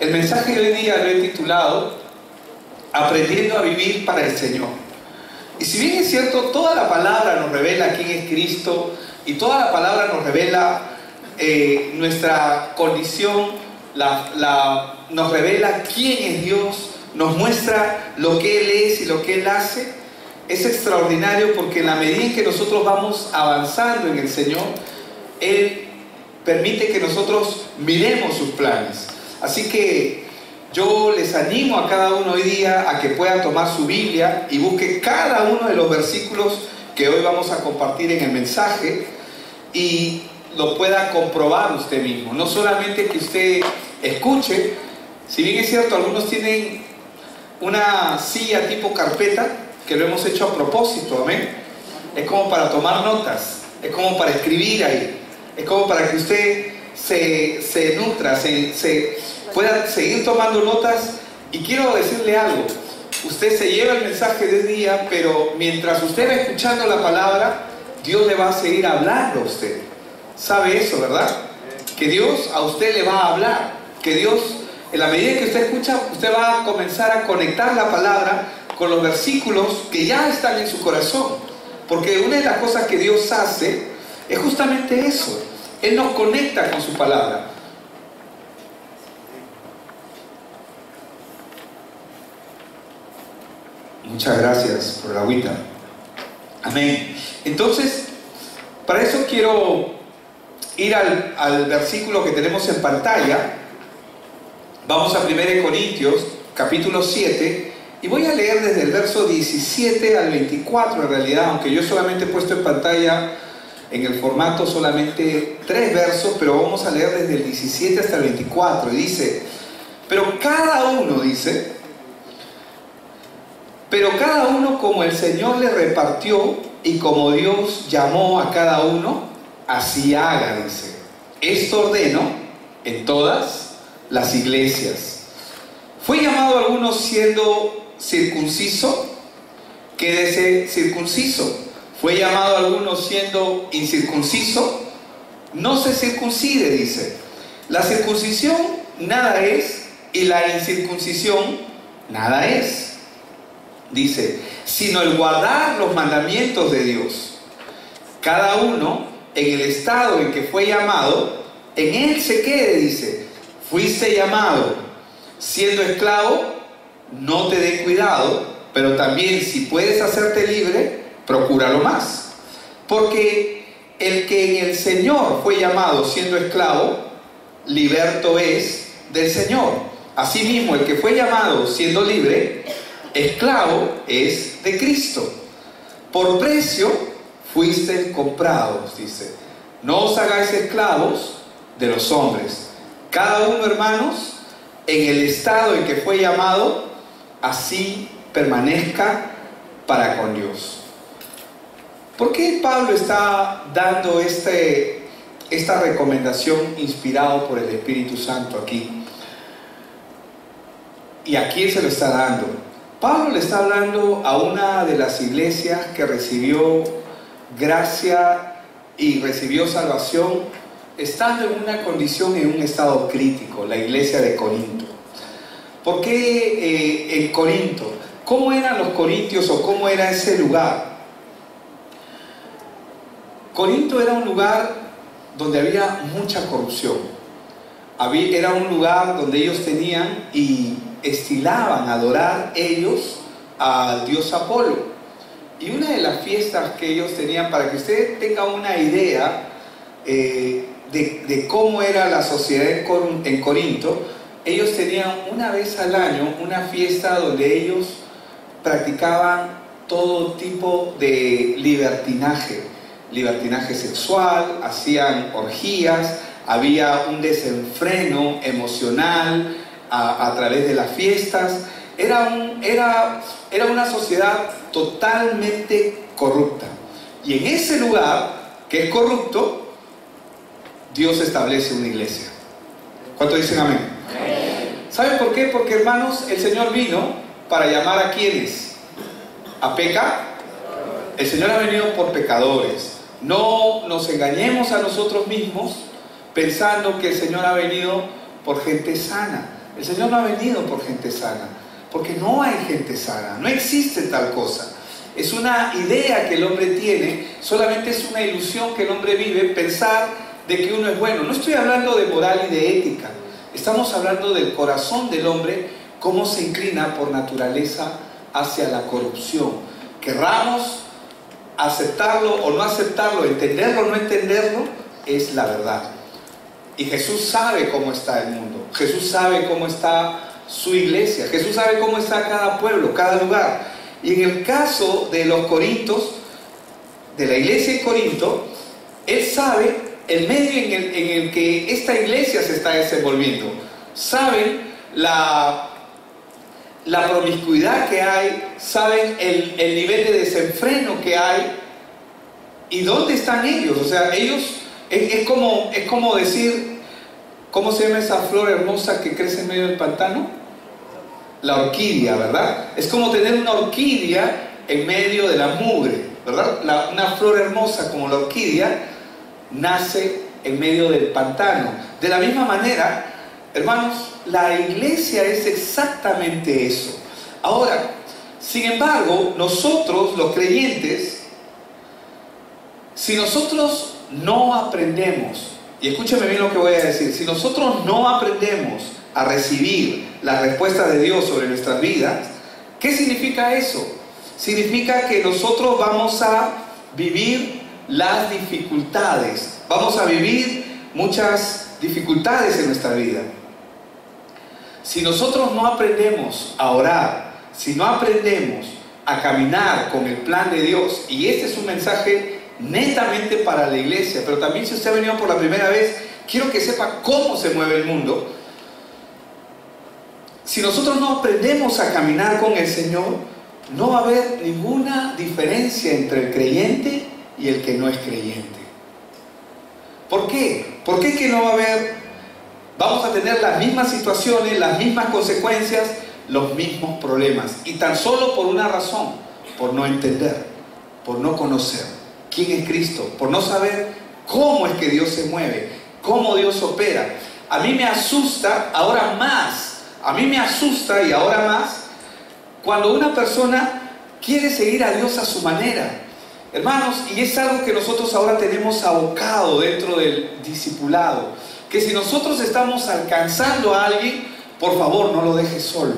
El mensaje de hoy día lo he titulado Aprendiendo a vivir para el Señor. Y si bien es cierto, toda la palabra nos revela quién es Cristo y toda la palabra nos revela nuestra condición, nos revela quién es Dios, nos muestra lo que Él es y lo que Él hace, es extraordinario porque en la medida en que nosotros vamos avanzando en el Señor, Él permite que nosotros miremos sus planes. Así que yo les animo a cada uno hoy día a que pueda tomar su Biblia y busque cada uno de los versículos que hoy vamos a compartir en el mensaje y lo pueda comprobar usted mismo. No solamente que usted escuche, si bien es cierto, algunos tienen una silla tipo carpeta, que lo hemos hecho a propósito, amén. Es como para tomar notas, es como para escribir ahí, es como para que usted se nutra, pueda seguir tomando notas. Y quiero decirle algo, usted se lleva el mensaje del día, pero mientras usted va escuchando la palabra, Dios le va a seguir hablando a usted. ¿Sabe eso, verdad? Que Dios a usted le va a hablar, que Dios, en la medida que usted escucha, usted va a comenzar a conectar la palabra con los versículos que ya están en su corazón. Porque una de las cosas que Dios hace es justamente eso. Él nos conecta con su palabra. Muchas gracias por la agüita. Amén. Entonces, para eso quiero ir al versículo que tenemos en pantalla. Vamos a 1 Corintios, capítulo 7. Y voy a leer desde el verso 17 al 24 en realidad, aunque yo solamente he puesto en pantalla en el formato solamente 3 versos, pero vamos a leer desde el 17 hasta el 24. Y dice, pero cada uno como el Señor le repartió y como Dios llamó a cada uno, así haga, dice. Esto ordeno en todas las iglesias. Fue llamado a algunos siendo circunciso, quédese circunciso. Fue llamado a algunos siendo incircunciso, no se circuncide, dice. La circuncisión nada es y la incircuncisión nada es, dice, sino el guardar los mandamientos de Dios. Cada uno en el estado en que fue llamado, en él se quede, dice. Fuiste llamado siendo esclavo, no te dé cuidado, pero también si puedes hacerte libre, procúralo más. Porque el que en el Señor fue llamado siendo esclavo, liberto es del Señor. Asimismo, el que fue llamado siendo libre, esclavo es de Cristo. Por precio fuiste comprados, dice. No os hagáis esclavos de los hombres. Cada uno, hermanos, en el estado en que fue llamado, así permanezca para con Dios. ¿Por qué Pablo está dando esta recomendación inspirado por el Espíritu Santo aquí? ¿Y a quién se lo está dando? Pablo le está hablando a una de las iglesias que recibió gracia y recibió salvación estando en una condición, en un estado crítico, la iglesia de Corinto. ¿Por qué en Corinto? ¿Cómo eran los corintios o cómo era ese lugar? Corinto era un lugar donde había mucha corrupción. Era un lugar donde ellos tenían y estilaban adorar ellos al dios Apolo. Y una de las fiestas que ellos tenían, para que usted tenga una idea de cómo era la sociedad en Corinto, ellos tenían una vez al año una fiesta donde ellos practicaban todo tipo de libertinaje sexual, hacían orgías, había un desenfreno emocional a través de las fiestas. Era una sociedad totalmente corrupta. Y en ese lugar que es corrupto, Dios establece una iglesia. ¿Cuánto dicen amén? ¿Saben por qué? Porque, hermanos, el Señor vino para llamar a ¿quiénes? ¿A pecar? El Señor ha venido por pecadores. No nos engañemos a nosotros mismos pensando que el Señor ha venido por gente sana. El Señor no ha venido por gente sana, porque no hay gente sana, no existe tal cosa. Es una idea que el hombre tiene, solamente es una ilusión que el hombre vive, pensar de que uno es bueno. No estoy hablando de moral y de ética, estamos hablando del corazón del hombre, cómo se inclina por naturaleza hacia la corrupción. Querramos aceptarlo o no aceptarlo, entenderlo o no entenderlo, es la verdad. Y Jesús sabe cómo está el mundo, Jesús sabe cómo está su iglesia, Jesús sabe cómo está cada pueblo, cada lugar. Y en el caso de los Corintios, de la iglesia en Corinto, Él sabe el medio en el que esta iglesia se está desenvolviendo. Saben la promiscuidad que hay, saben el nivel de desenfreno que hay y dónde están ellos. O sea, ellos es como decir, ¿cómo se llama esa flor hermosa que crece en medio del pantano? La orquídea, ¿verdad? Es como tener una orquídea en medio de la mugre, ¿verdad? Una flor hermosa como la orquídea nace en medio del pantano. De la misma manera, hermanos, la iglesia es exactamente eso. Ahora, sin embargo, nosotros, los creyentes, si nosotros no aprendemos, y escúcheme bien lo que voy a decir, si nosotros no aprendemos a recibir la respuesta de Dios sobre nuestras vidas, ¿qué significa eso? Significa que nosotros vamos a vivir las dificultades, vamos a vivir muchas dificultades en nuestra vida. Si nosotros no aprendemos a orar, si no aprendemos a caminar con el plan de Dios, y este es un mensaje netamente para la iglesia, pero también si usted ha venido por la primera vez, quiero que sepa cómo se mueve el mundo. Si nosotros no aprendemos a caminar con el Señor, no va a haber ninguna diferencia entre el creyente y el que no es creyente. ¿Por qué? ¿Por qué que no va a haber? Vamos a tener las mismas situaciones, las mismas consecuencias, los mismos problemas. Y tan solo por una razón, por no entender, por no conocer quién es Cristo, por no saber cómo es que Dios se mueve, cómo Dios opera. A mí me asusta ahora más. A mí me asusta y ahora más cuando una persona quiere seguir a Dios a su manera. Hermanos, y es algo que nosotros ahora tenemos abocado dentro del discipulado, que si nosotros estamos alcanzando a alguien, por favor no lo dejes solo.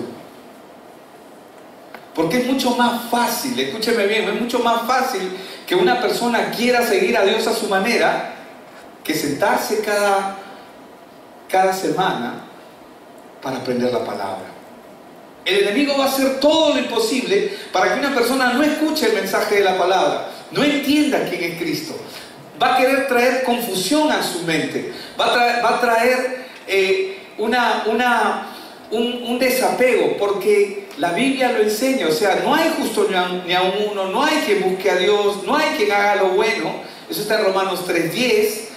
Porque es mucho más fácil, escúcheme bien, es mucho más fácil que una persona quiera seguir a Dios a su manera que sentarse cada semana para aprender la palabra. El enemigo va a hacer todo lo imposible para que una persona no escuche el mensaje de la palabra, no entienda quién es Cristo. Va a querer traer confusión a su mente, va a traer un desapego, porque la Biblia lo enseña. O sea, no hay justo ni a uno, no hay quien busque a Dios, no hay quien haga lo bueno. Eso está en Romanos 3:10.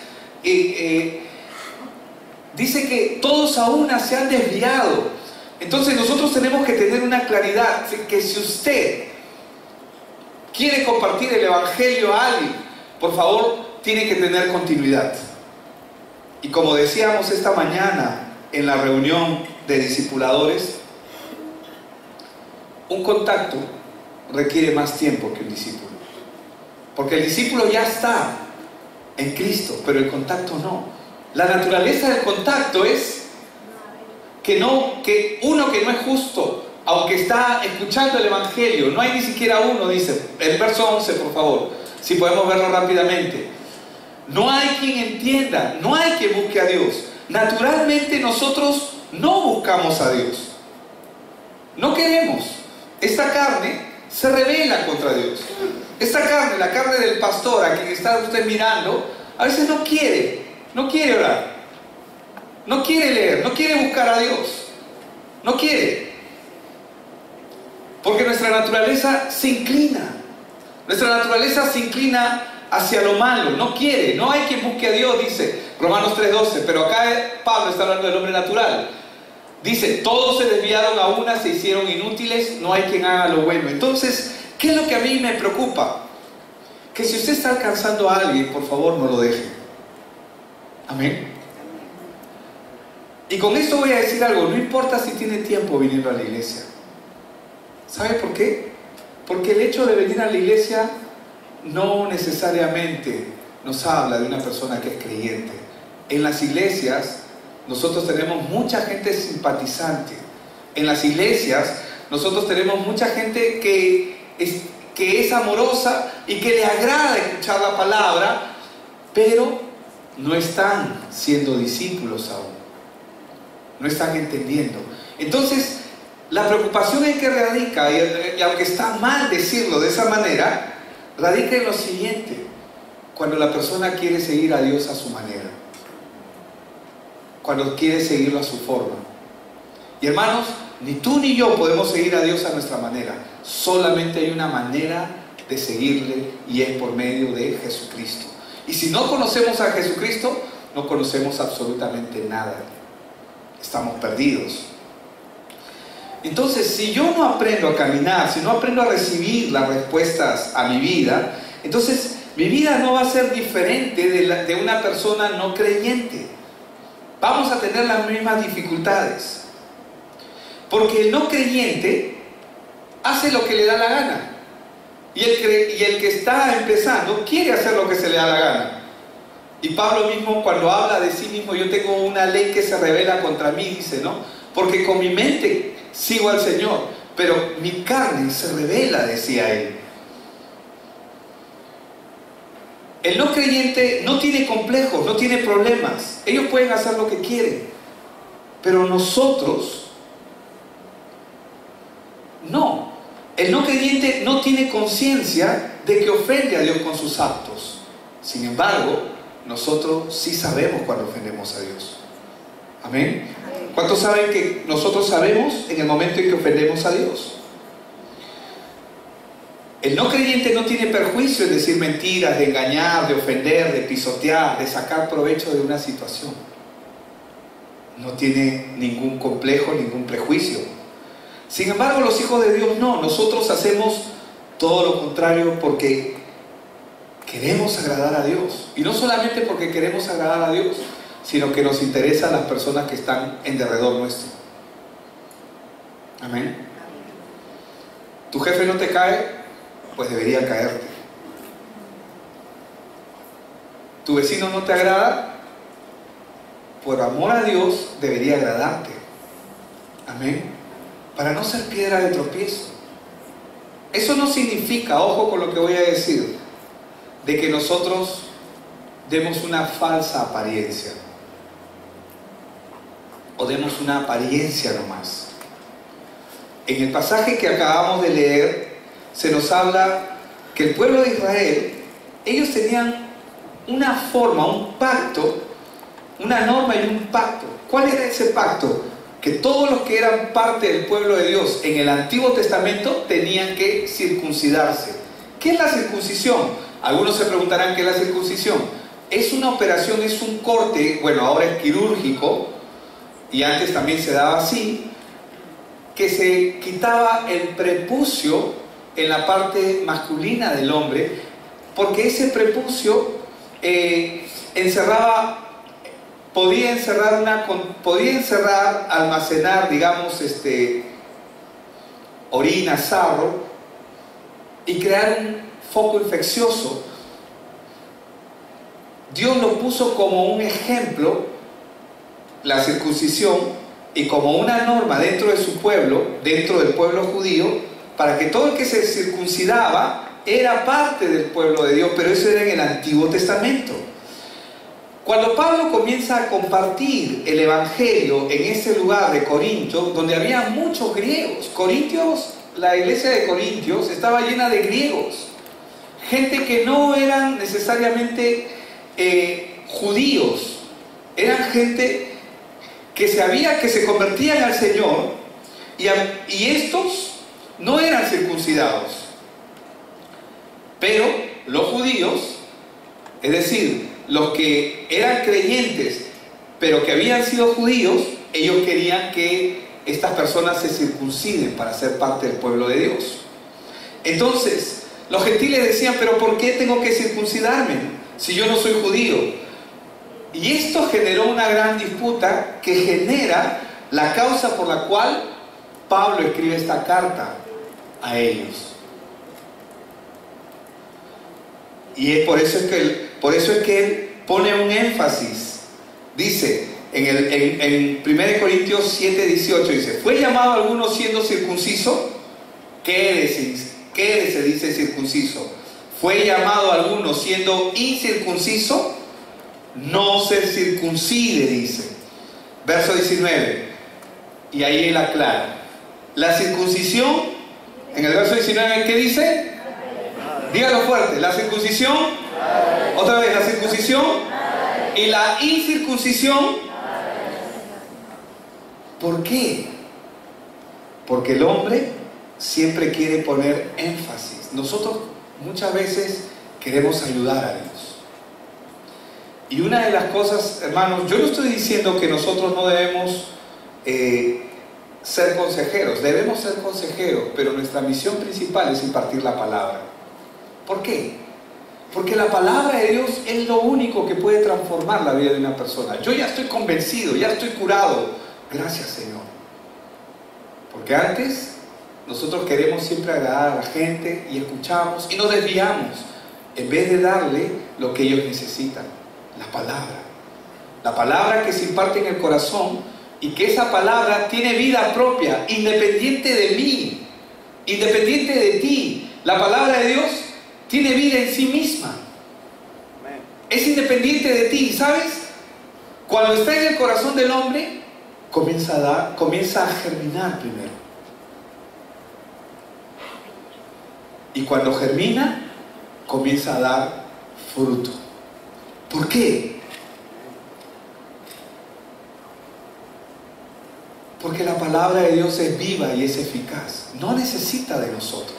Dice que todos a una se han desviado. Entonces nosotros tenemos que tener una claridad, que si usted quiere compartir el evangelio a alguien, por favor, tiene que tener continuidad. Y como decíamos esta mañana en la reunión de discipuladores, un contacto requiere más tiempo que un discípulo. Porque el discípulo ya está en Cristo, pero el contacto no. La naturaleza del contacto es que uno que no es justo, aunque está escuchando el evangelio, no hay ni siquiera uno, dice el verso 11, por favor, si podemos verlo rápidamente. No hay quien entienda, no hay quien busque a Dios. Naturalmente nosotros no buscamos a Dios, no queremos. Esta carne se rebela contra Dios. Esta carne, la carne del pastor a quien está usted mirando, a veces no quiere orar, no quiere leer, no quiere buscar a Dios, no quiere, porque nuestra naturaleza se inclina hacia lo malo, no quiere, no hay quien busque a Dios, dice Romanos 3:12, pero acá Pablo está hablando del hombre natural. Dice, todos se desviaron a una, se hicieron inútiles, no hay quien haga lo bueno. Entonces, ¿qué es lo que a mí me preocupa? Que si usted está alcanzando a alguien, por favor no lo deje. Amén. Y con esto voy a decir algo, no importa si tiene tiempo viniendo a la iglesia. ¿Sabe por qué? Porque el hecho de venir a la iglesia no necesariamente nos habla de una persona que es creyente. En las iglesias nosotros tenemos mucha gente simpatizante. En las iglesias nosotros tenemos mucha gente que es amorosa y que le agrada escuchar la palabra, pero no están siendo discípulos aún. No están entendiendo. Entonces, la preocupación en que radica, y aunque está mal decirlo de esa manera, radica en lo siguiente: cuando la persona quiere seguir a Dios a su manera, cuando quiere seguirlo a su forma. Y hermanos, ni tú ni yo podemos seguir a Dios a nuestra manera. Solamente hay una manera de seguirle, y es por medio de Jesucristo. Y si no conocemos a Jesucristo, no conocemos absolutamente nada. Estamos perdidos. Entonces, si yo no aprendo a caminar, si no aprendo a recibir las respuestas a mi vida, entonces mi vida no va a ser diferente de una persona no creyente. Vamos a tener las mismas dificultades. Porque el no creyente hace lo que le da la gana. Y el que está empezando quiere hacer lo que se le da la gana. Y Pablo mismo, cuando habla de sí mismo, yo tengo una ley que se revela contra mí, dice, ¿no? Porque con mi mente sigo al Señor, pero mi carne se revela, decía él. El no creyente no tiene complejos, no tiene problemas. Ellos pueden hacer lo que quieren. Pero nosotros, no. El no creyente no tiene conciencia de que ofende a Dios con sus actos. Sin embargo, nosotros sí sabemos cuando ofendemos a Dios. Amén. ¿Cuántos saben que nosotros sabemos en el momento en que ofendemos a Dios? El no creyente no tiene perjuicio en decir mentiras, de engañar, de ofender, de pisotear, de sacar provecho de una situación. No tiene ningún complejo, ningún prejuicio. Sin embargo, los hijos de Dios no. Nosotros hacemos todo lo contrario porque queremos agradar a Dios. Y no solamente porque queremos agradar a Dios, sino que nos interesan las personas que están en derredor nuestro. Amén. ¿Tu jefe no te cae? Pues debería caerte. ¿Tu vecino no te agrada? Por amor a Dios debería agradarte. Amén. Para no ser piedra de tropiezo. Eso no significa, ojo con lo que voy a decir, de que nosotros demos una falsa apariencia o demos una apariencia nomás. En el pasaje que acabamos de leer se nos habla que el pueblo de Israel, ellos tenían una forma, un pacto, una norma y un pacto. ¿Cuál era ese pacto? Que todos los que eran parte del pueblo de Dios en el Antiguo Testamento tenían que circuncidarse. ¿Qué es la circuncisión? Algunos se preguntarán qué es la circuncisión. Es una operación, es un corte, bueno, ahora es quirúrgico, y antes también se daba así, que se quitaba el prepucio en la parte masculina del hombre, porque ese prepucio podía encerrar, almacenar, digamos, orina, sarro, y crear un foco infeccioso. Dios lo puso como un ejemplo, la circuncisión, y como una norma dentro de su pueblo, dentro del pueblo judío, para que todo el que se circuncidaba era parte del pueblo de Dios, pero eso era en el Antiguo Testamento. Cuando Pablo comienza a compartir el Evangelio en ese lugar de Corinto, donde había muchos griegos, la iglesia de Corintios estaba llena de griegos, gente que no eran necesariamente judíos, eran gente que se convertían al Señor, y estos no eran circuncidados, pero los judíos, es decir, los que eran creyentes pero que habían sido judíos, ellos querían que estas personas se circunciden para ser parte del pueblo de Dios. Entonces los gentiles decían, pero ¿por qué tengo que circuncidarme si yo no soy judío? Y esto generó una gran disputa que genera la causa por la cual Pablo escribe esta carta a ellos. Y es por eso es que él pone un énfasis. Dice en 1 Corintios 7, 18, dice: ¿fue llamado alguno siendo circunciso? Quédese, dice circunciso. ¿Fue llamado alguno siendo incircunciso? No se circuncide, dice. Verso 19. Y ahí él aclara. La circuncisión, en el verso 19, ¿qué dice? Dígalo fuerte. La circuncisión, otra vez, la circuncisión y la incircuncisión. ¿Por qué? Porque el hombre siempre quiere poner énfasis. Nosotros muchas veces queremos ayudar a Dios. Y una de las cosas, hermanos, yo no estoy diciendo que nosotros no debemos ser consejeros. Debemos ser consejeros, pero nuestra misión principal es impartir la palabra. ¿Por qué? Porque la palabra de Dios es lo único que puede transformar la vida de una persona. Yo ya estoy convencido, ya estoy curado. Gracias, Señor. Porque antes nosotros queremos siempre agradar a la gente y escuchamos y nos desviamos en vez de darle lo que ellos necesitan, la palabra. La palabra que se imparte en el corazón y que esa palabra tiene vida propia, independiente de mí, independiente de ti. La palabra de Dios tiene vida en sí misma. Es independiente de ti, ¿sabes? Cuando está en el corazón del hombre, comienza a germinar primero. Y cuando germina, comienza a dar fruto. ¿Por qué? Porque la palabra de Dios es viva y es eficaz. No necesita de nosotros.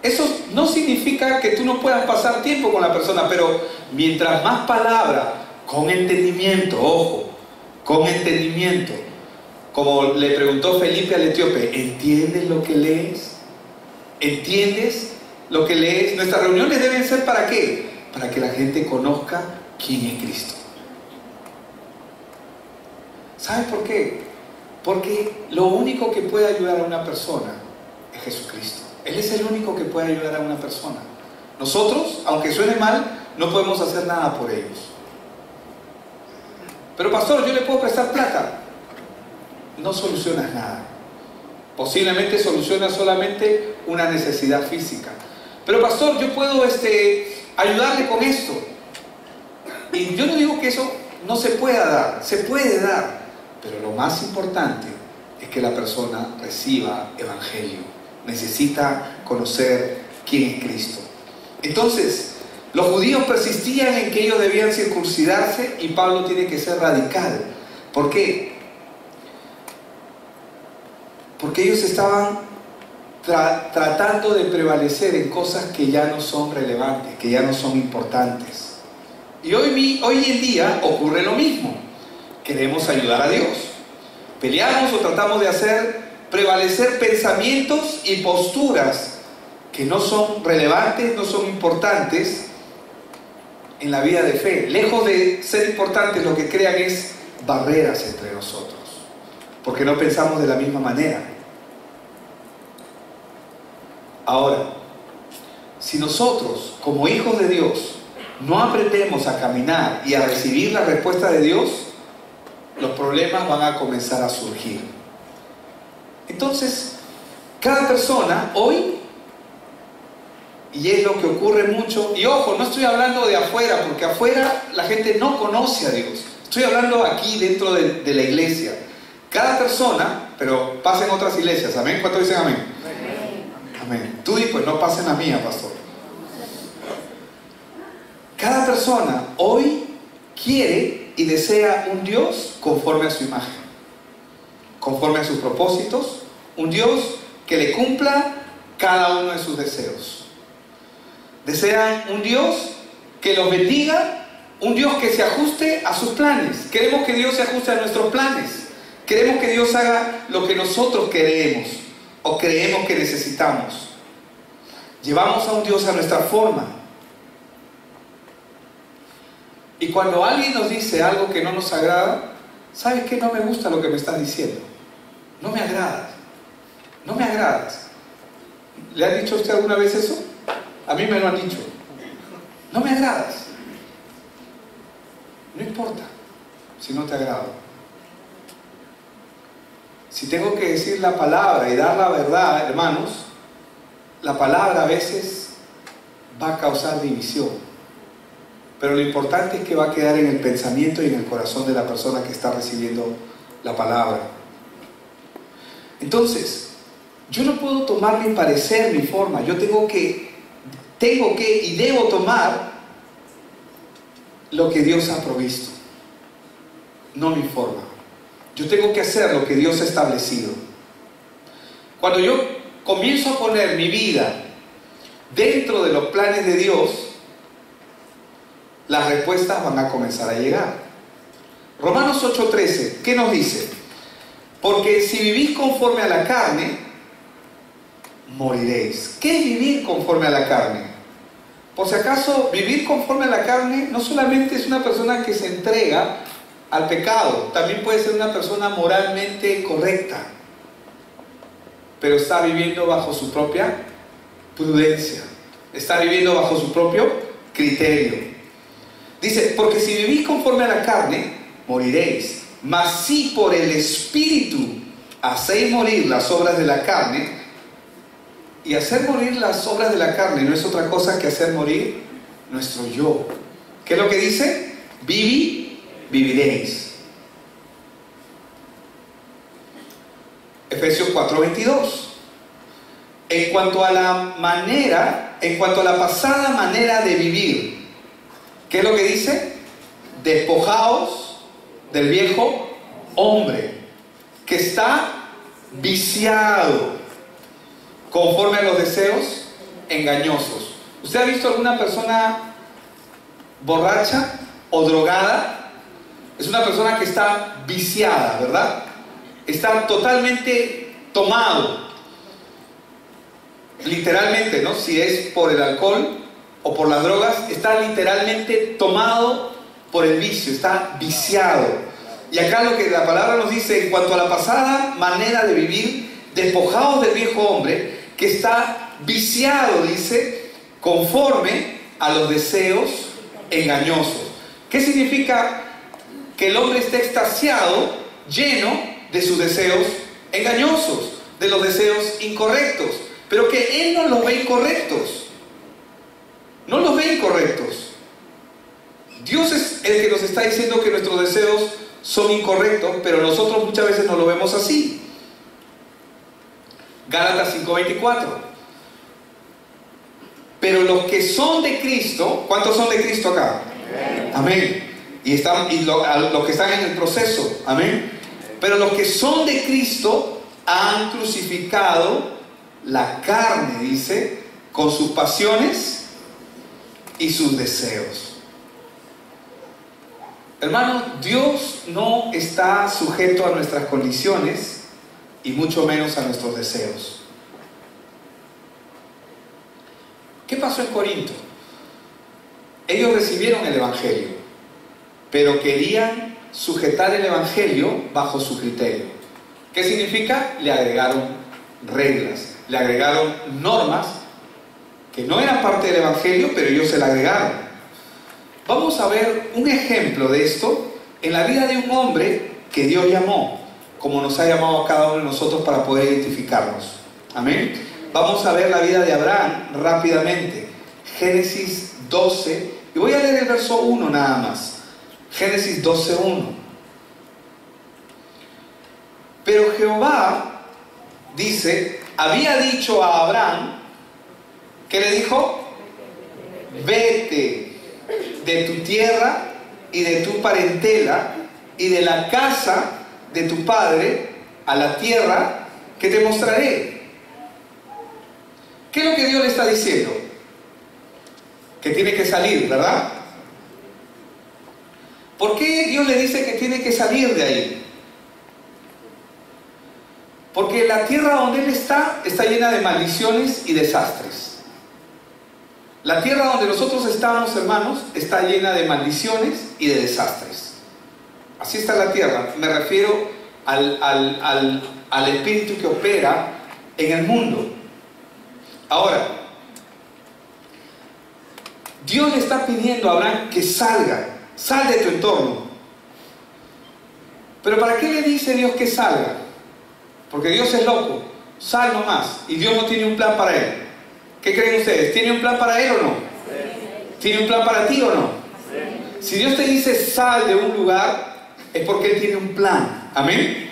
Eso no significa que tú no puedas pasar tiempo con la persona, pero mientras más palabra, con entendimiento, ojo, con entendimiento, como le preguntó Felipe al etíope, ¿entiendes lo que lees? ¿Entiendes lo que lees? Nuestras reuniones deben ser ¿para qué? Para que la gente conozca quién es Cristo. ¿Sabes por qué? Porque lo único que puede ayudar a una persona es Jesucristo. Él es el único que puede ayudar a una persona. Nosotros, aunque suene mal, no podemos hacer nada por ellos. Pero pastor, yo le puedo prestar plata. No solucionas nada. Posiblemente solucionas solamente una necesidad física. Pero pastor, yo puedo ayudarle con esto. Y yo no digo que eso no se pueda dar. Se puede dar. Pero lo más importante es que la persona reciba evangelio. Necesita conocer quién es Cristo. Entonces, los judíos persistían en que ellos debían circuncidarse y Pablo tiene que ser radical. ¿Por qué? Porque ellos estaban tratando de prevalecer en cosas que ya no son relevantes, que ya no son importantes. Y hoy en día ocurre lo mismo. Queremos ayudar a Dios. Peleamos o tratamos de hacer prevalecer pensamientos y posturas que no son relevantes, no son importantes en la vida de fe. Lejos de ser importantes, lo que crean es barreras entre nosotros, porque no pensamos de la misma manera. Ahora, si nosotros, como hijos de Dios, no aprendemos a caminar y a recibir la respuesta de Dios, los problemas van a comenzar a surgir. Entonces, cada persona hoy, y es lo que ocurre mucho, y ojo, no estoy hablando de afuera, porque afuera la gente no conoce a Dios. Estoy hablando aquí dentro de la iglesia. Cada persona, pero pasa en otras iglesias, ¿amén? ¿Cuántos dicen amén? Amén. Tú di, pues no pasen a mía, pastor. Cada persona hoy quiere y desea un Dios conforme a su imagen, conforme a sus propósitos, un Dios que le cumpla cada uno de sus deseos. Desean un Dios que los bendiga, un Dios que se ajuste a sus planes. Queremos que Dios se ajuste a nuestros planes. Queremos que Dios haga lo que nosotros queremos o creemos que necesitamos. Llevamos a un Dios a nuestra forma. Y cuando alguien nos dice algo que no nos agrada, ¿sabes qué? No me gusta lo que me estás diciendo. No me agradas. No me agradas. ¿Le han dicho a usted alguna vez eso? A mí me lo han dicho. No me agradas. No importa si no te agrado. Si tengo que decir la palabra y dar la verdad, hermanos, la palabra a veces va a causar división. Pero lo importante es que va a quedar en el pensamiento y en el corazón de la persona que está recibiendo la palabra. Entonces, yo no puedo tomar mi parecer, mi forma. Yo tengo que y debo tomar lo que Dios ha provisto, no mi forma. Yo tengo que hacer lo que Dios ha establecido. Cuando yo comienzo a poner mi vida dentro de los planes de Dios, las respuestas van a comenzar a llegar. Romanos 8:13, ¿qué nos dice? Porque si vivís conforme a la carne, moriréis. ¿Qué es vivir conforme a la carne? Por si acaso, vivir conforme a la carne no solamente es una persona que se entrega al pecado, también puede ser una persona moralmente correcta, pero está viviendo bajo su propia prudencia, está viviendo bajo su propio criterio. Dice, porque si vivís conforme a la carne, moriréis, mas si por el Espíritu hacéis morir las obras de la carne. Y hacer morir las obras de la carne no es otra cosa que hacer morir nuestro yo. ¿Qué es lo que dice? Viviréis. Efesios 4:22. En cuanto a la pasada manera de vivir, ¿qué es lo que dice? Despojaos del viejo hombre que está viciado conforme a los deseos engañosos. ¿Usted ha visto alguna persona borracha o drogada? Es una persona que está viciada, ¿verdad? Está totalmente tomado. Literalmente, ¿no? Si es por el alcohol o por las drogas, está literalmente tomado por el vicio, está viciado. Y acá lo que la palabra nos dice, en cuanto a la pasada manera de vivir, despojados del viejo hombre, que está viciado, dice, conforme a los deseos engañosos. ¿Qué significa? Que el hombre esté extasiado, lleno de sus deseos engañosos, de los deseos incorrectos, pero que él no los ve incorrectos. No los ve incorrectos. Dios es el que nos está diciendo que nuestros deseos son incorrectos, pero nosotros muchas veces no lo vemos así. Gálatas 5:24. Pero los que son de Cristo, ¿cuántos son de Cristo acá? Amén. Y los que están en el proceso, amén. Pero los que son de Cristo han crucificado la carne, dice, con sus pasiones y sus deseos. Hermanos, Dios no está sujeto a nuestras condiciones y mucho menos a nuestros deseos. ¿Qué pasó en Corinto? Ellos recibieron el Evangelio, pero querían sujetar el Evangelio bajo su criterio. ¿Qué significa? Le agregaron reglas, le agregaron normas que no eran parte del Evangelio, pero ellos se la agregaron. Vamos a ver un ejemplo de esto en la vida de un hombre que Dios llamó, como nos ha llamado a cada uno de nosotros para poder identificarnos. Amén. Vamos a ver la vida de Abraham rápidamente. Génesis 12, y voy a leer el verso 1 nada más. Génesis 12:1. Pero Jehová, dice, había dicho a Abraham, ¿qué le dijo? Vete de tu tierra y de tu parentela y de la casa de tu padre a la tierra que te mostraré. ¿Qué es lo que Dios le está diciendo? Que tiene que salir, ¿verdad? ¿Por qué Dios le dice que tiene que salir de ahí? Porque la tierra donde él está llena de maldiciones y desastres. La tierra donde nosotros estamos, hermanos, está llena de maldiciones y de desastres. Así está la tierra. Me refiero al espíritu que opera en el mundo. Ahora, Dios le está pidiendo a Abraham que sal de tu entorno. Pero ¿para qué le dice Dios que salga? Porque Dios es loco. Sal nomás. Y Dios no tiene un plan para él. ¿Qué creen ustedes? ¿Tiene un plan para él o no? ¿Tiene un plan para ti o no? Si Dios te dice sal de un lugar, es porque Él tiene un plan. ¿Amén?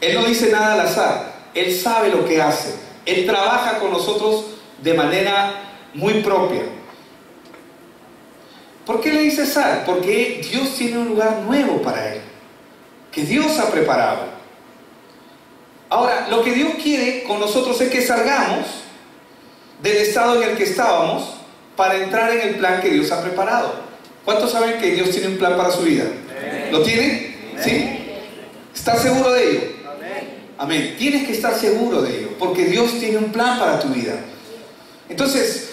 Él no dice nada al azar. Él sabe lo que hace. Él trabaja con nosotros de manera muy propia. ¿Por qué le dice sal? Porque Dios tiene un lugar nuevo para él, que Dios ha preparado. Ahora, lo que Dios quiere con nosotros es que salgamos del estado en el que estábamos para entrar en el plan que Dios ha preparado. ¿Cuántos saben que Dios tiene un plan para su vida? ¿Lo tiene? ¿Sí? ¿Estás seguro de ello? Amén. Tienes que estar seguro de ello, porque Dios tiene un plan para tu vida. Entonces,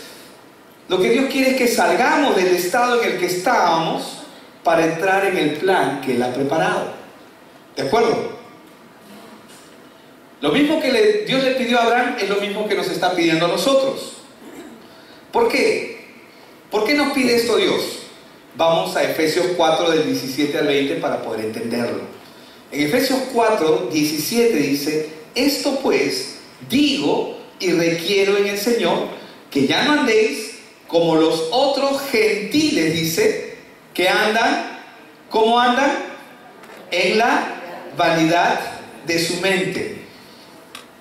lo que Dios quiere es que salgamos del estado en el que estábamos para entrar en el plan que Él ha preparado. ¿De acuerdo? Lo mismo que Dios le pidió a Abraham es lo mismo que nos está pidiendo a nosotros. ¿Por qué? ¿Por qué nos pide esto Dios? Vamos a Efesios 4 del 17 al 20 para poder entenderlo. En Efesios 4, 17 dice: esto pues digo y requiero en el Señor, que ya no andéis como los otros gentiles, dice, que andan, ¿cómo andan? En la vanidad de su mente,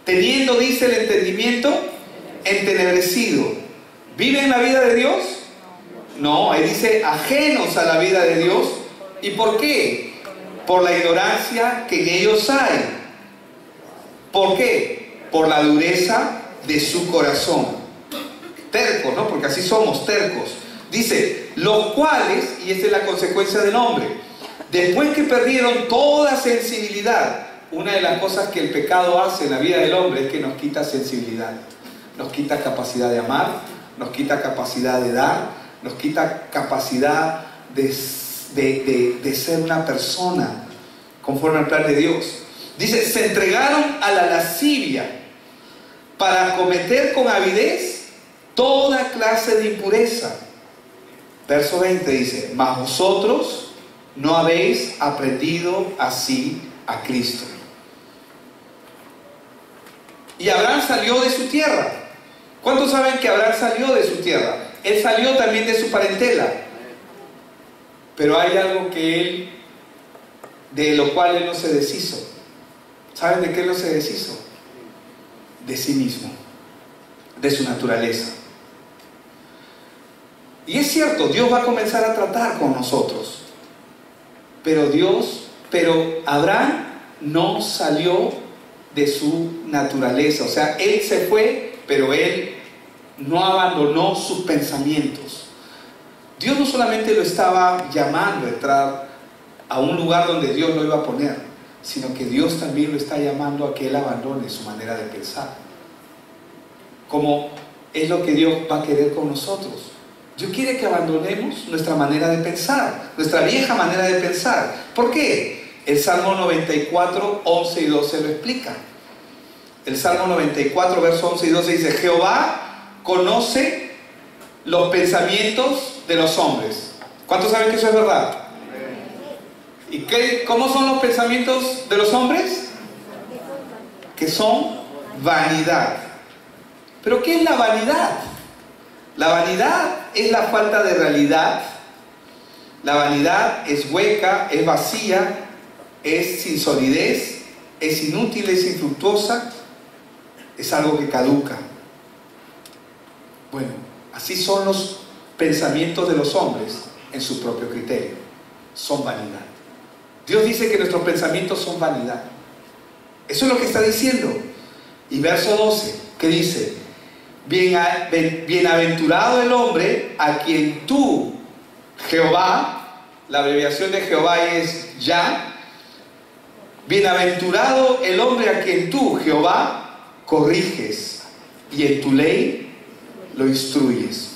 teniendo, dice, el entendimiento entenebrecido. ¿Viven la vida de Dios? No, ahí dice ajenos a la vida de Dios. ¿Y por qué? Por la ignorancia que en ellos hay. ¿Por qué? Por la dureza de su corazón. Tercos, ¿no? Porque así somos, tercos. Dice, los cuales, y esta es la consecuencia del hombre, después que perdieron toda sensibilidad. Una de las cosas que el pecado hace en la vida del hombre es que nos quita sensibilidad, nos quita capacidad de amar, nos quita capacidad de dar, nos quita capacidad de ser una persona conforme al plan de Dios. Dice, se entregaron a la lascivia para cometer con avidez toda clase de impureza. Verso 20 dice, mas vosotros no habéis aprendido así a Cristo. Y Abraham salió de su tierra. ¿Cuántos saben que Abraham salió de su tierra? Él salió también de su parentela. Pero hay algo de lo cual él no se deshizo. ¿Saben de qué él no se deshizo? De sí mismo, de su naturaleza. Y es cierto, Dios va a comenzar a tratar con nosotros. Pero Abraham no salió de su naturaleza. O sea, él se fue, pero él no abandonó sus pensamientos. Dios no solamente lo estaba llamando a entrar a un lugar donde Dios lo iba a poner, sino que Dios también lo está llamando a que él abandone su manera de pensar. Como es lo que Dios va a querer con nosotros. Dios quiere que abandonemos nuestra manera de pensar, nuestra vieja manera de pensar. ¿Por qué? El Salmo 94, 11 y 12 lo explica. El Salmo 94, versos 11 y 12 dice, Jehová conoce los pensamientos de los hombres. ¿Cuántos saben que eso es verdad? ¿Y cómo son los pensamientos de los hombres? Que son vanidad. ¿Pero qué es la vanidad? La vanidad es la falta de realidad. La vanidad es hueca, es vacía, es sin solidez, es inútil, es infructuosa, es algo que caduca. Bueno, así son los pensamientos de los hombres en su propio criterio. Son vanidad. Dios dice que nuestros pensamientos son vanidad. Eso es lo que está diciendo. Y verso 12, que dice, bienaventurado el hombre a quien tú, Jehová, la abreviación de Jehová es Ya, bienaventurado el hombre a quien tú, Jehová, corriges y en tu ley lo instruyes.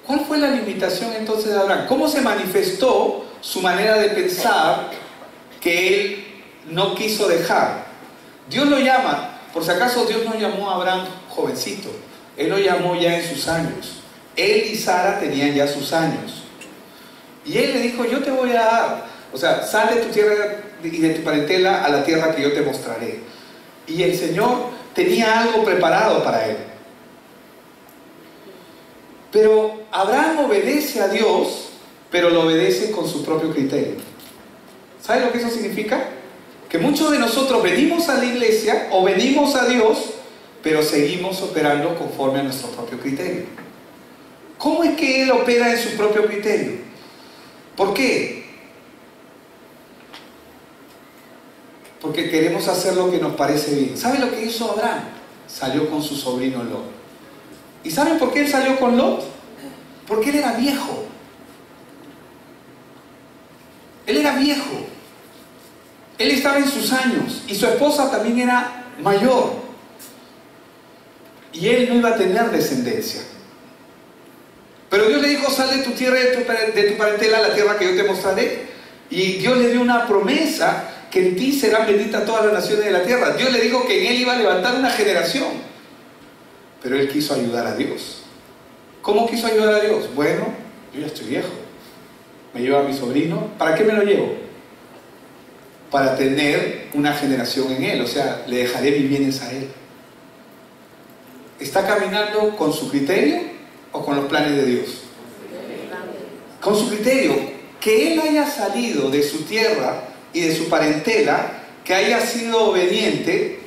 ¿Cuál fue la limitación entonces de Abraham? ¿Cómo se manifestó su manera de pensar que él no quiso dejar? Dios lo llama, por si acaso Dios no llamó a Abraham jovencito, Él lo llamó ya en sus años. Él y Sara tenían ya sus años. Y Él le dijo, yo te voy a dar, o sea, sal de tu tierra y de tu parentela a la tierra que yo te mostraré. Y el Señor tenía algo preparado para él. Pero Abraham obedece a Dios, pero lo obedece con su propio criterio. ¿Sabe lo que eso significa? Que muchos de nosotros venimos a la iglesia o venimos a Dios, pero seguimos operando conforme a nuestro propio criterio. ¿Cómo es que Él opera en su propio criterio? ¿Por qué? Porque queremos hacer lo que nos parece bien. ¿Sabe lo que hizo Abraham? Salió con su sobrino Lot. ¿Y saben por qué él salió con Lot? Porque él era viejo. Él era viejo. Él estaba en sus años y su esposa también era mayor. Y él no iba a tener descendencia. Pero Dios le dijo, sal de tu tierra y de tu parentela a la tierra que yo te mostraré. Y Dios le dio una promesa que en ti serán benditas todas las naciones de la tierra. Dios le dijo que en él iba a levantar una generación. Pero él quiso ayudar a Dios. ¿Cómo quiso ayudar a Dios? Bueno, yo ya estoy viejo. Me llevo a mi sobrino. ¿Para qué me lo llevo? Para tener una generación en él. O sea, le dejaré mis bienes a él. ¿Está caminando con su criterio o con los planes de Dios? Con su criterio. Que él haya salido de su tierra y de su parentela, que haya sido obediente,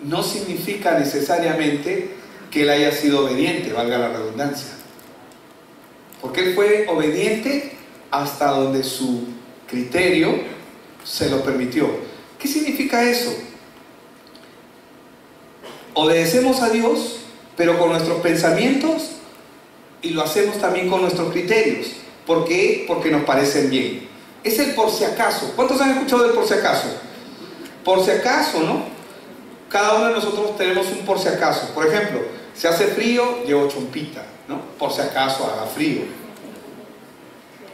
no significa necesariamente que él haya sido obediente, valga la redundancia. Porque él fue obediente hasta donde su criterio se lo permitió. ¿Qué significa eso? Obedecemos a Dios, pero con nuestros pensamientos, y lo hacemos también con nuestros criterios. ¿Por qué? Porque nos parecen bien. Es el por si acaso. ¿Cuántos han escuchado del por si acaso? Por si acaso, ¿no? Cada uno de nosotros tenemos un por si acaso. Por ejemplo, si hace frío, llevo chompita, ¿no? Por si acaso haga frío.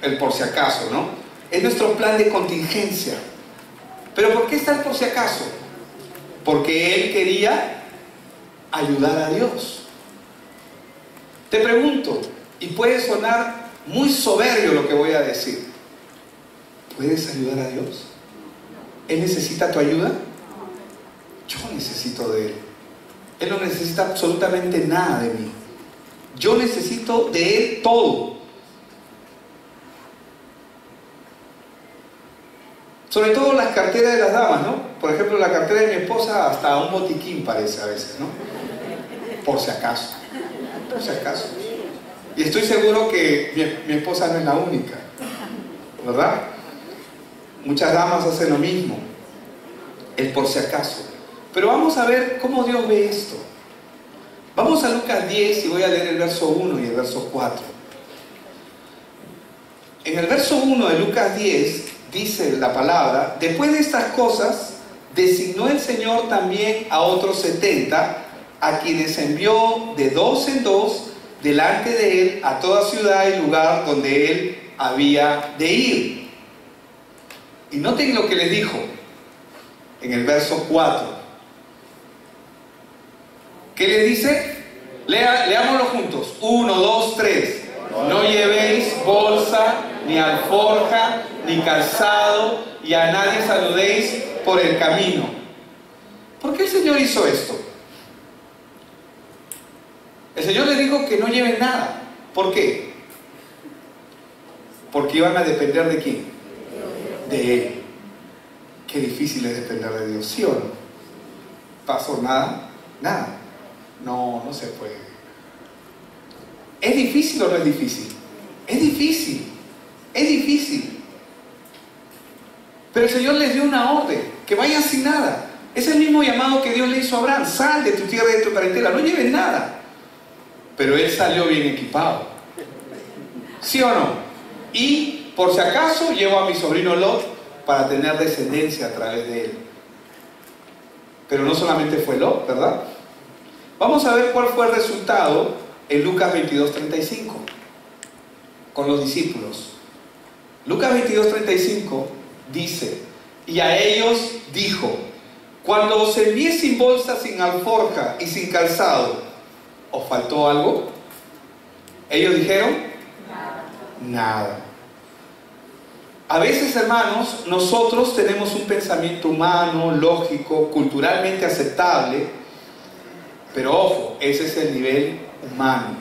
El por si acaso, ¿no? Es nuestro plan de contingencia. ¿Pero por qué está el por si acaso? Porque él quería ayudar a Dios. Te pregunto, y puede sonar muy soberbio lo que voy a decir, ¿puedes ayudar a Dios? ¿Él necesita tu ayuda? Yo necesito de Él. Él no necesita absolutamente nada de mí. Yo necesito de Él todo. Sobre todo las carteras de las damas, ¿no? Por ejemplo, la cartera de mi esposa hasta un botiquín parece a veces, ¿no? Por si acaso. Por si acaso. Y estoy seguro que mi esposa no es la única, ¿verdad? Muchas damas hacen lo mismo. El por si acaso. Pero vamos a ver cómo Dios ve esto. Vamos a Lucas 10 y voy a leer el verso 1 y el verso 4. En el verso 1 de Lucas 10 dice la palabra: después de estas cosas designó el Señor también a otros 70, a quienes envió de dos en dos delante de él a toda ciudad y lugar donde él había de ir. Y noten lo que les dijo en el verso 4. ¿Qué les dice? Leámoslo juntos. 1, 2, 3. No llevéis bolsa, ni alforja, ni calzado, y a nadie saludéis por el camino. ¿Por qué el Señor hizo esto? El Señor les dijo que no lleven nada. ¿Por qué? Porque iban a depender ¿de quién? De Él. Qué difícil es depender de Dios, ¿sí o no? ¿Pasó nada? Nada. No, no se puede. ¿Es difícil o no es difícil? Es difícil. Es difícil. Pero el Señor les dio una orden, que vayan sin nada. Es el mismo llamado que Dios le hizo a Abraham: sal de tu tierra y de tu parentela, no lleven nada. Pero él salió bien equipado, ¿sí o no? Y por si acaso llevo a mi sobrino Lot para tener descendencia a través de él. Pero no solamente fue Lot, ¿verdad? Vamos a ver cuál fue el resultado en Lucas 22:35 con los discípulos. Lucas 22:35 dice: y a ellos dijo: cuando os envié sin bolsa, sin alforja y sin calzado, ¿os faltó algo? Ellos dijeron: nada. A veces, hermanos, nosotros tenemos un pensamiento humano, lógico, culturalmente aceptable, pero ojo, ese es el nivel humano.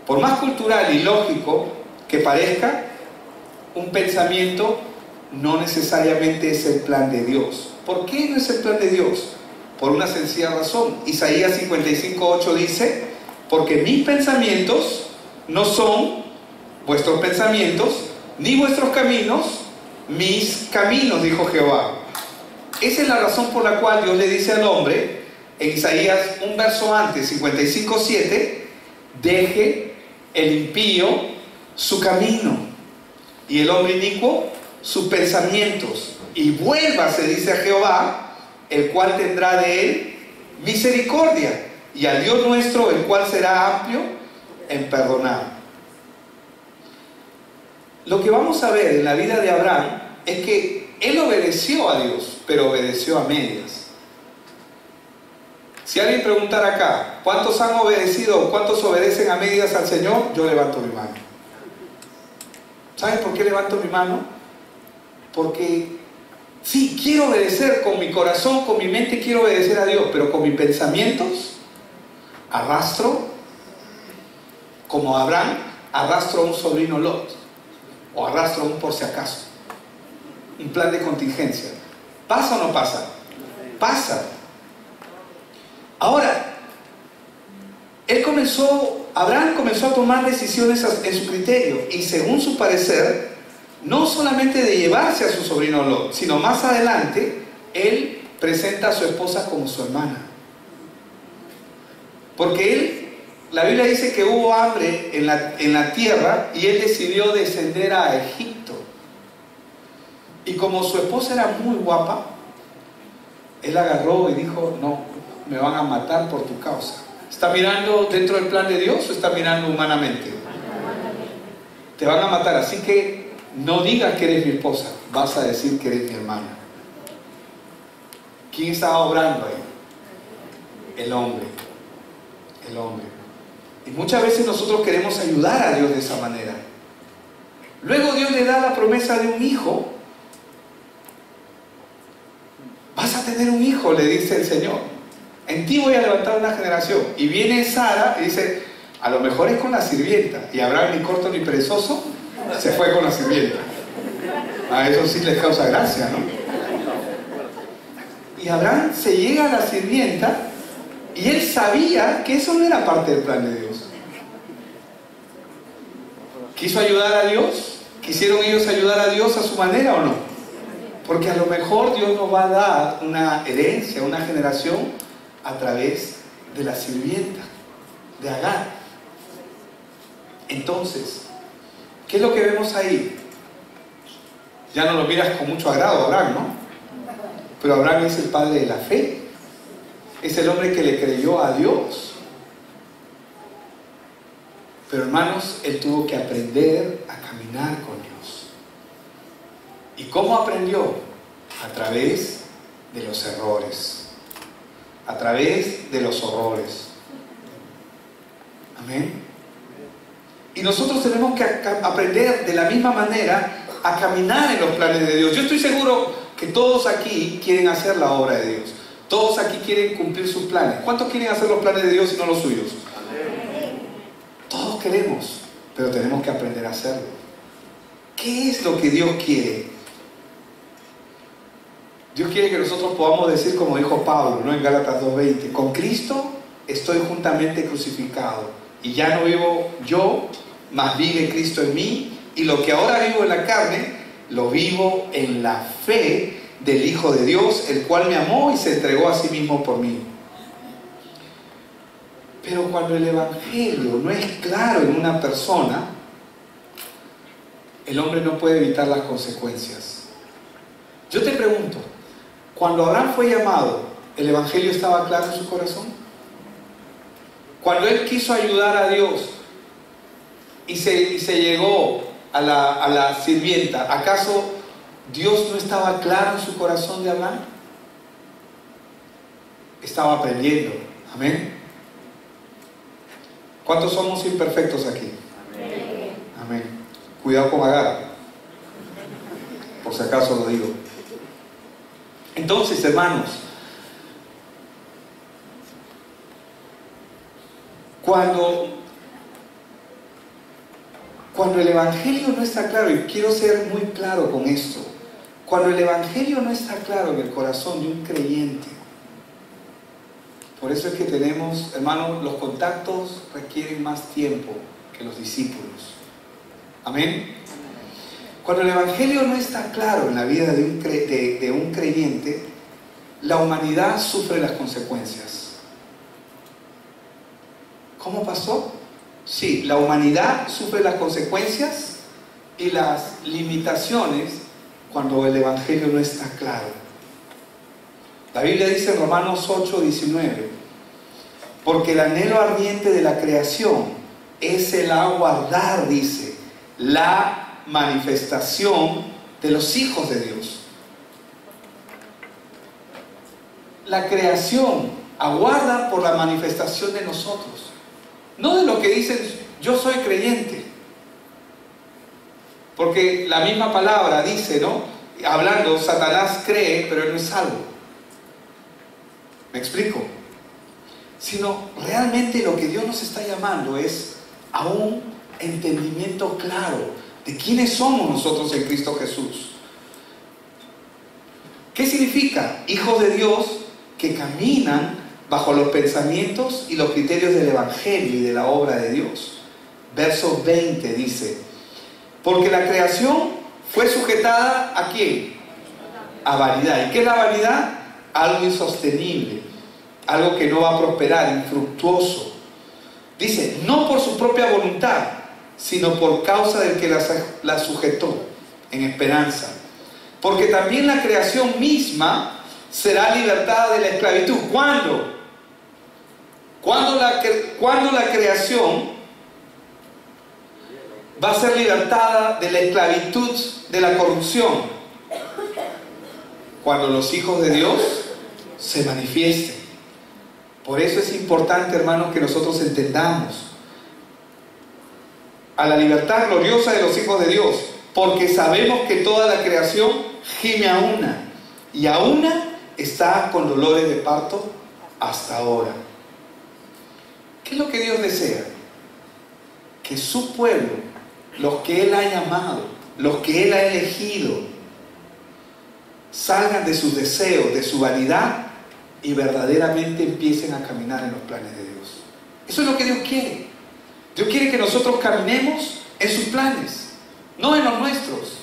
Por más cultural y lógico que parezca, un pensamiento no necesariamente es el plan de Dios. ¿Por qué no es el plan de Dios? Por una sencilla razón. Isaías 55:8 dice: porque mis pensamientos no son vuestros pensamientos, ni vuestros caminos mis caminos, dijo Jehová. Esa es la razón por la cual Dios le dice al hombre en Isaías, un verso antes, 55:7: deje el impío su camino y el hombre inicuo sus pensamientos, y vuélvase, dice a Jehová, el cual tendrá de él misericordia, y al Dios nuestro, el cual será amplio en perdonar. Lo que vamos a ver en la vida de Abraham es que él obedeció a Dios, pero obedeció a medias. Si alguien preguntara acá, ¿cuántos han obedecido, cuántos obedecen a medias al Señor? Yo levanto mi mano. ¿Saben por qué levanto mi mano? Porque sí, quiero obedecer con mi corazón, con mi mente quiero obedecer a Dios, pero con mis pensamientos arrastro, como Abraham, arrastro a un sobrino Lot, o arrastro a un por si acaso, un plan de contingencia. ¿Pasa o no pasa? Pasa. Ahora, Abraham comenzó a tomar decisiones en su criterio, y según su parecer, no solamente de llevarse a su sobrino Lot, sino más adelante, él presenta a su esposa como su hermana. Porque la Biblia dice que hubo hambre en la tierra, y él decidió descender a Egipto. Y como su esposa era muy guapa, él agarró y dijo: no, me van a matar por tu causa. ¿Está mirando dentro del plan de Dios o está mirando humanamente? Te van a matar, así que no digas que eres mi esposa, vas a decir que eres mi hermana. ¿Quién estaba obrando ahí? El hombre. El hombre. Y muchas veces nosotros queremos ayudar a Dios de esa manera. Luego Dios le da la promesa de un hijo. Vas a tener un hijo, le dice el Señor. En ti voy a levantar una generación. Y viene Sara y dice: a lo mejor es con la sirvienta. Y Abraham, ni corto ni perezoso, se fue con la sirvienta. A eso sí les causa gracia, ¿no? Y Abraham se llega a la sirvienta, y él sabía que eso no era parte del plan de Dios. ¿Quiso ayudar a Dios? ¿Quisieron ellos ayudar a Dios a su manera o no? Porque a lo mejor Dios nos va a dar una herencia, una generación, a través de la sirvienta, de Agar. Entonces, ¿qué es lo que vemos ahí? Ya no lo miras con mucho agrado, Abraham, ¿no? Pero Abraham es el padre de la fe. Es el hombre que le creyó a Dios. Pero, hermanos, él tuvo que aprender a caminar con Dios. ¿Y cómo aprendió? A través de los errores, a través de los horrores. Amén. Y nosotros tenemos que aprender de la misma manera a caminar en los planes de Dios. Yo estoy seguro que todos aquí quieren hacer la obra de Dios. Todos aquí quieren cumplir sus planes. ¿Cuántos quieren hacer los planes de Dios y no los suyos? Todos queremos, pero tenemos que aprender a hacerlo. ¿Qué es lo que Dios quiere? Dios quiere que nosotros podamos decir, como dijo Pablo, ¿no? En Gálatas 2:20: con Cristo estoy juntamente crucificado, y ya no vivo yo, mas vive Cristo en mí, y lo que ahora vivo en la carne, lo vivo en la fe del Hijo de Dios, el cual me amó y se entregó a sí mismo por mí. Pero cuando el Evangelio no es claro en una persona, el hombre no puede evitar las consecuencias. Yo te pregunto, cuando Abraham fue llamado, ¿el Evangelio estaba claro en su corazón? Cuando él quiso ayudar a Dios y se llegó a la sirvienta, ¿acaso Dios no estaba claro en su corazón de hablar? Estaba aprendiendo. Amén. ¿Cuántos somos imperfectos aquí? Amén. Amén. Cuidado con Agar, por si acaso lo digo. Entonces, hermanos, cuando el Evangelio no está claro, y quiero ser muy claro con esto, cuando el Evangelio no está claro en el corazón de un creyente, por eso es que tenemos, hermanos, los contactos requieren más tiempo que los discípulos. Amén. Cuando el Evangelio no está claro en la vida de un creyente, la humanidad sufre las consecuencias. ¿Cómo pasó? Sí, la humanidad sufre las consecuencias y las limitaciones cuando el Evangelio no está claro. La Biblia dice en Romanos 8:19, porque el anhelo ardiente de la creación es el aguardar, dice, la manifestación de los hijos de Dios. La creación aguarda por la manifestación de nosotros, no de lo que dicen yo soy creyente, porque la misma palabra dice, ¿no? Hablando, Satanás cree, pero él no es salvo. ¿Me explico? Sino realmente lo que Dios nos está llamando es a un entendimiento claro de quiénes somos nosotros en Cristo Jesús. ¿Qué significa? Hijos de Dios que caminan bajo los pensamientos y los criterios del Evangelio y de la obra de Dios. Verso 20 dice, porque la creación fue sujetada ¿a quién? A vanidad. ¿Y qué es la vanidad? Algo insostenible, algo que no va a prosperar, infructuoso. Dice, no por su propia voluntad, sino por causa del que la sujetó, en esperanza. Porque también la creación misma será libertada de la esclavitud. ¿Cuándo? ¿Cuándo la creación va a ser libertada de la esclavitud de la corrupción? Cuando los hijos de Dios se manifiesten. Por eso es importante, hermanos, que nosotros entendamos a la libertad gloriosa de los hijos de Dios, porque sabemos que toda la creación gime a una, y a una está con dolores de parto hasta ahora. ¿Qué es lo que Dios desea? Que su pueblo, los que Él ha llamado, los que Él ha elegido, salgan de sus deseos, de su vanidad, y verdaderamente empiecen a caminar en los planes de Dios. Eso es lo que Dios quiere. Dios quiere que nosotros caminemos en sus planes, no en los nuestros.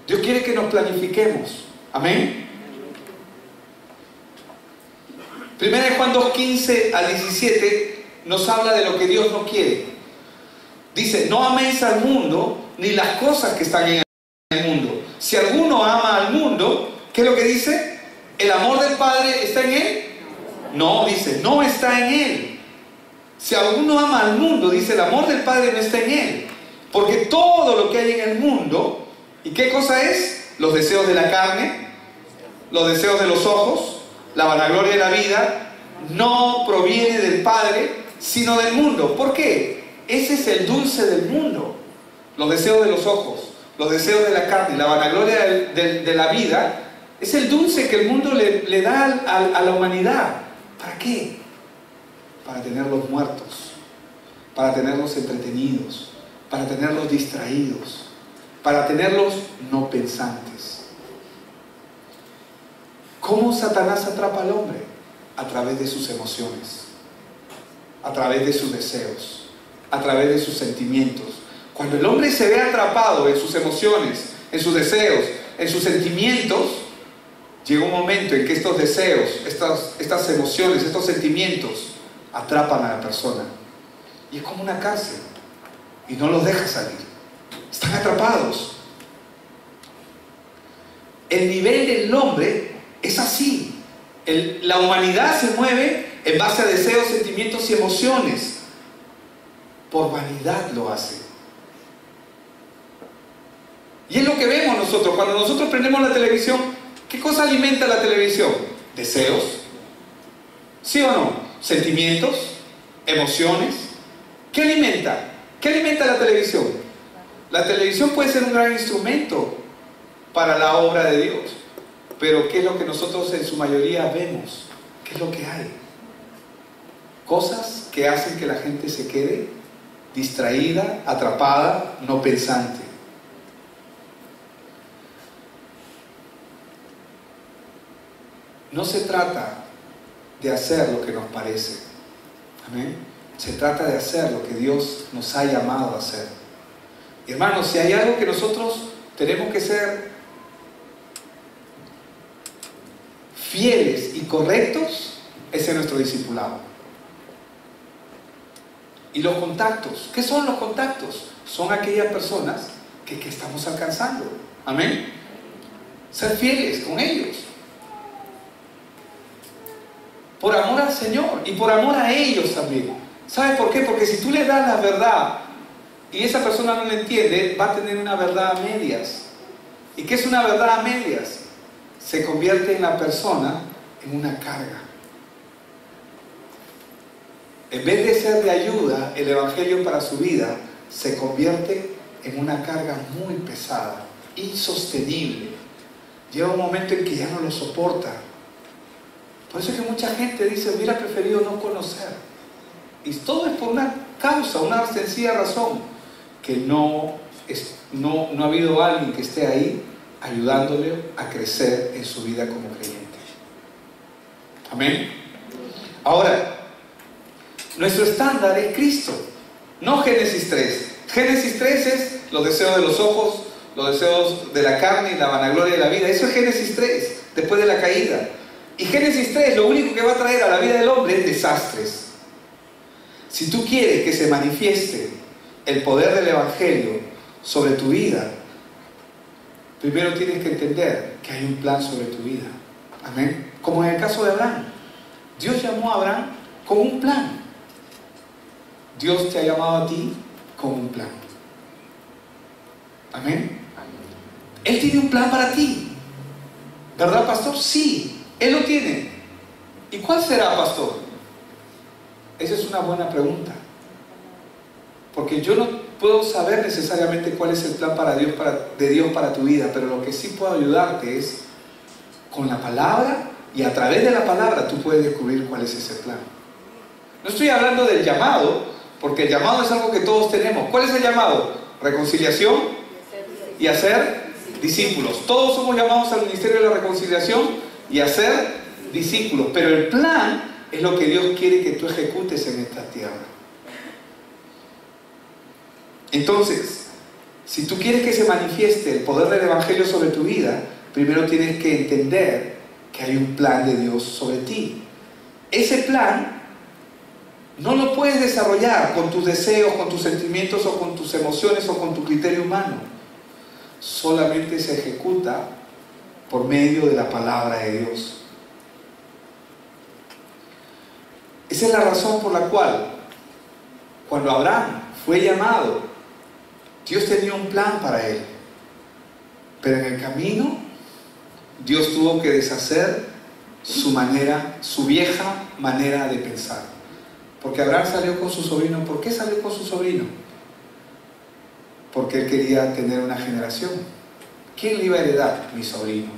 Dios quiere que nos planifiquemos. Amén. 1 Juan 2:15 al 17 nos habla de lo que Dios no quiere. Dice, no améis al mundo ni las cosas que están en el mundo. Si alguno ama al mundo, ¿qué es lo que dice? ¿El amor del Padre está en él? No, dice, no está en él. Si alguno ama al mundo, dice, el amor del Padre no está en él. Porque todo lo que hay en el mundo, ¿y qué cosa es? Los deseos de la carne, los deseos de los ojos, la vanagloria de la vida, no proviene del Padre, sino del mundo. ¿Por qué? Ese es el dulce del mundo. Los deseos de los ojos, los deseos de la carne, la vanagloria de la vida, es el dulce que el mundo le da a la humanidad. ¿Para qué? Para tenerlos muertos, para tenerlos entretenidos, para tenerlos distraídos, para tenerlos no pensantes. ¿Cómo Satanás atrapa al hombre? A través de sus emociones, a través de sus deseos, a través de sus sentimientos. Cuando el hombre se ve atrapado en sus emociones, en sus deseos, en sus sentimientos, llega un momento en que estos deseos, estas emociones, estos sentimientos atrapan a la persona. Y es como una cárcel. Y no los deja salir. Están atrapados. El nivel del hombre es así. La humanidad se mueve en base a deseos, sentimientos y emociones. Por vanidad lo hace. Y es lo que vemos nosotros. Cuando nosotros prendemos la televisión, ¿qué cosa alimenta la televisión? Deseos. ¿Sí o no? Sentimientos, emociones. ¿Qué alimenta? ¿Qué alimenta la televisión? La televisión puede ser un gran instrumento para la obra de Dios. Pero ¿qué es lo que nosotros en su mayoría vemos? ¿Qué es lo que hay? Cosas que hacen que la gente se quede distraída, atrapada, no pensante. No se trata de hacer lo que nos parece. Amén. Se trata de hacer lo que Dios nos ha llamado a hacer. Y hermanos, si hay algo que nosotros tenemos que ser fieles y correctos, es en nuestro discipulado. Y los contactos, ¿qué son los contactos? Son aquellas personas que estamos alcanzando. Amén. Ser fieles con ellos. Por amor al Señor y por amor a ellos también. ¿Sabes por qué? Porque si tú le das la verdad y esa persona no la entiende, va a tener una verdad a medias. ¿Y qué es una verdad a medias? Se convierte en la persona en una carga. En vez de ser de ayuda, el Evangelio para su vida se convierte en una carga muy pesada, insostenible. Llega un momento en que ya no lo soporta. Por eso es que mucha gente dice, hubiera preferido no conocer. Y todo es por una causa, una sencilla razón, que no ha habido alguien que esté ahí ayudándole a crecer en su vida como creyente. Amén. Ahora, nuestro estándar es Cristo, no Génesis 3. Génesis 3 es los deseos de los ojos, los deseos de la carne y la vanagloria de la vida. Eso es Génesis 3, después de la caída. Y Génesis 3 lo único que va a traer a la vida del hombre es desastres. Si tú quieres que se manifieste el poder del Evangelio sobre tu vida, primero tienes que entender que hay un plan sobre tu vida. Amén. Como en el caso de Abraham. Dios llamó a Abraham con un plan. Dios te ha llamado a ti con un plan. Amén. Él tiene un plan para ti. ¿Verdad, pastor? Sí. Él lo tiene. ¿Y cuál será, pastor? Esa es una buena pregunta. Porque yo no puedo saber necesariamente cuál es el plan de Dios para tu vida, pero lo que sí puedo ayudarte es con la palabra, y a través de la palabra tú puedes descubrir cuál es ese plan. No estoy hablando del llamado, porque el llamado es algo que todos tenemos. ¿Cuál es el llamado? Reconciliación y hacer discípulos. Todos somos llamados al ministerio de la reconciliación y hacer discípulos, pero el plan es lo que Dios quiere que tú ejecutes en esta tierra. Entonces, si tú quieres que se manifieste el poder del Evangelio sobre tu vida, primero tienes que entender que hay un plan de Dios sobre ti. Ese plan no lo puedes desarrollar con tus deseos, con tus sentimientos o con tus emociones o con tu criterio humano. Solamente se ejecuta por medio de la palabra de Dios. Esa es la razón por la cual cuando Abraham fue llamado, Dios tenía un plan para él. Pero en el camino, Dios tuvo que deshacer su vieja manera de pensar. Porque Abraham salió con su sobrino. ¿Por qué salió con su sobrino? Porque él quería tener una generación. ¿Quién le iba a heredar? Mi sobrino.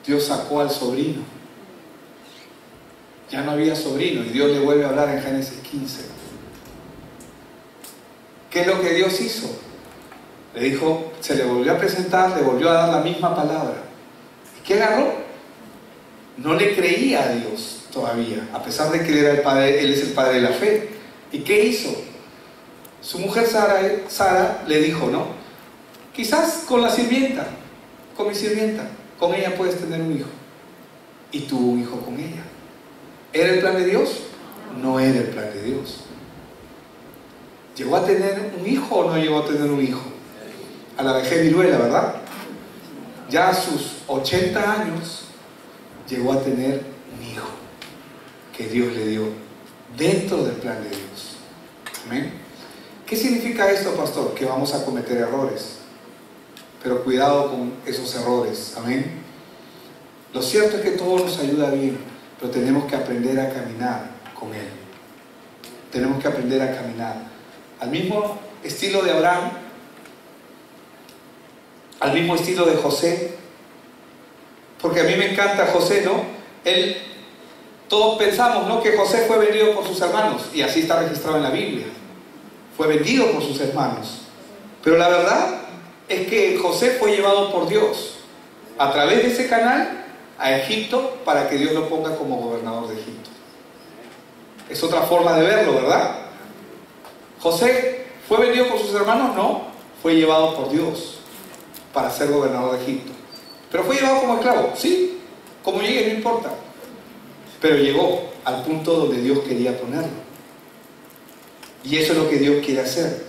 Dios sacó al sobrino. Ya no había sobrino y Dios le vuelve a hablar en Génesis 15. ¿Qué es lo que Dios hizo? Le dijo, se le volvió a presentar, le volvió a dar la misma palabra. ¿Y qué agarró? No le creía a Dios todavía, a pesar de que él era el padre, él es el padre de la fe. ¿Y qué hizo? Su mujer Sara le dijo, ¿no? Quizás con la sirvienta, con mi sirvienta, con ella puedes tener un hijo. Y tuvo un hijo con ella. ¿Era el plan de Dios? No era el plan de Dios. ¿Llegó a tener un hijo o no llegó a tener un hijo? A la vejez viruela, ¿verdad? Ya a sus 80 años llegó a tener un hijo. que Dios le dio dentro del plan de Dios. Amén. ¿Qué significa esto, pastor? Que vamos a cometer errores, pero cuidado con esos errores. Amén. Lo cierto es que todo nos ayuda bien, pero tenemos que aprender a caminar con Él. Tenemos que aprender a caminar al mismo estilo de Abraham, al mismo estilo de José, porque a mí me encanta José, ¿no? Todos pensamos, ¿no?, que José fue vendido por sus hermanos, y así está registrado en la Biblia. Fue vendido por sus hermanos. Pero la verdad es que José fue llevado por Dios a través de ese canal a Egipto para que Dios lo ponga como gobernador de Egipto. Es otra forma de verlo, ¿verdad? José fue vendido por sus hermanos, no, fue llevado por Dios para ser gobernador de Egipto. Pero fue llevado como esclavo, sí, como llegue no importa, pero llegó al punto donde Dios quería ponerlo. Y eso es lo que Dios quiere hacer.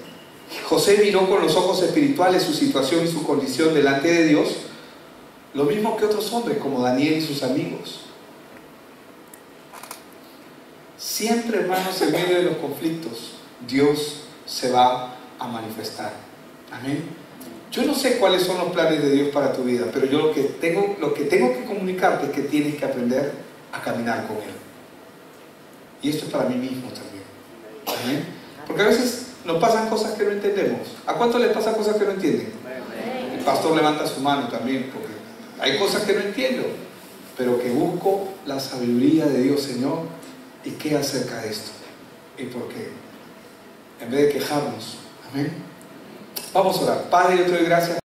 José miró con los ojos espirituales su situación y su condición delante de Dios, lo mismo que otros hombres como Daniel y sus amigos. Siempre, hermanos, en medio de los conflictos, Dios se va a manifestar. Amén. Yo no sé cuáles son los planes de Dios para tu vida, pero yo lo que tengo que comunicarte es que tienes que aprender a caminar con Él. Y esto es para mí mismo también. Amén. Porque a veces nos pasan cosas que no entendemos. ¿A cuántos les pasan cosas que no entienden? El pastor levanta su mano también, porque hay cosas que no entiendo, pero que busco la sabiduría de Dios, Señor, y qué acerca de esto, y por qué, en vez de quejarnos. Amén. Vamos a orar. Padre, yo te doy gracias.